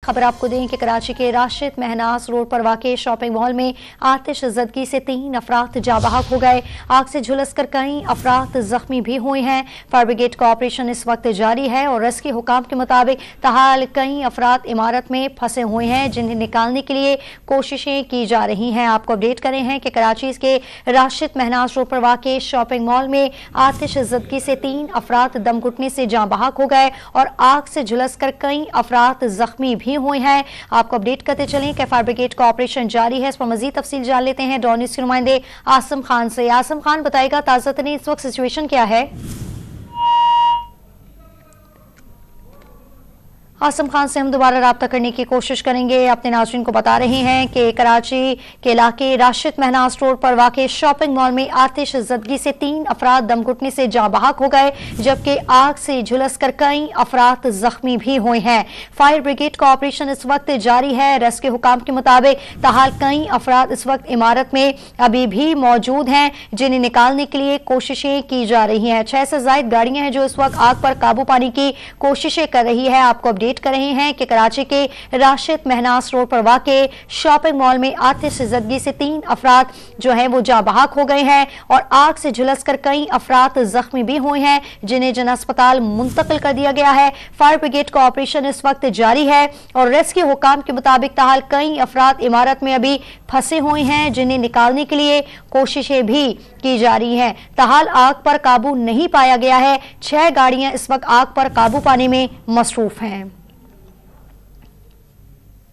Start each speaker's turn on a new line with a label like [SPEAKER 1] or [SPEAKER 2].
[SPEAKER 1] खबर आपको दें कि कराची के राशिद महनास रोड पर वाक़ शॉपिंग मॉल में आतिश ज़दगी से 3 अफराद जाँ बहक हो गए। आग से झुलसकर कई अफराद जख्मी भी हुए हैं। फायर ब्रिगेड का ऑपरेशन इस वक्त जारी है और रेस्क्यू हुकाम के मुताबिक ताहाल कई अफराद इमारत में फंसे हुए हैं, जिन्हें निकालने के लिए कोशिशें की जा रही हैं। आपको अपडेट करें हैं कि कराची के राशिद महनास रोड पर वाक़ शॉपिंग मॉल में आतिश ज़दगी से 3 अफराद दम घुटने से जाँ बहक हो गए और आग से झुलसकर कई अफराद जख्मी भी हुए हैं। आपको अपडेट करते चलें कि फायर ब्रिगेड का ऑपरेशन जारी है। इस पर मजीद तफसील जान लेते हैं डॉन न्यूज़ के नुमाइंदे आसिम खान से। आसिम खान, बताएगा ताज़ा तरीन इस वक्त सिचुएशन क्या है? आसिम खान से हम दोबारा राब्ता करने की कोशिश करेंगे। अपने नाज़रीन को बता रहे हैं कि कराची के इलाके राशिद महनास रोड पर वाक़ शॉपिंग मॉल में आतिश ज़दगी से 3 अफराद दम घुटने से जाँ बहक हो गए, जबकि आग से झुलसकर कई अफराद जख्मी भी हुए हैं। फायर ब्रिगेड का ऑपरेशन इस वक्त जारी है। रेस्क्यू हुकाम के मुताबिक ताहाल कई अफराद इस वक्त इमारत में अभी भी मौजूद हैं, जिन्हें निकालने के लिए कोशिशें की जा रही हैं। 6 से ज़ायद गाड़ियां हैं जो इस वक्त आग पर काबू पाने की कोशिशें कर रही है। आपको अपडेट कर रहे हैं कि कराची के राशिद महनास रोड पर वाक़ शॉपिंग मॉल में आतिश ज़दगी से 3 अफराद जो है वो जाँ बहक हो गए हैं और आग से झुलसकर कई अफराद जख्मी भी हुए हैं, जिन्हें जन अस्पताल मुंतकिल कर दिया गया है। फायर ब्रिगेड का ऑपरेशन इस वक्त जारी है और रेस्क्यू हुकाम के मुताबिक ताहाल कई अफराद इमारत में अभी फंसे हुए हैं, जिन्हें निकालने के लिए कोशिशें भी की जा रही हैं। ताहाल आग पर काबू नहीं पाया गया है। 6 गाड़ियां इस वक्त आग पर काबू पाने में मसरूफ हैं।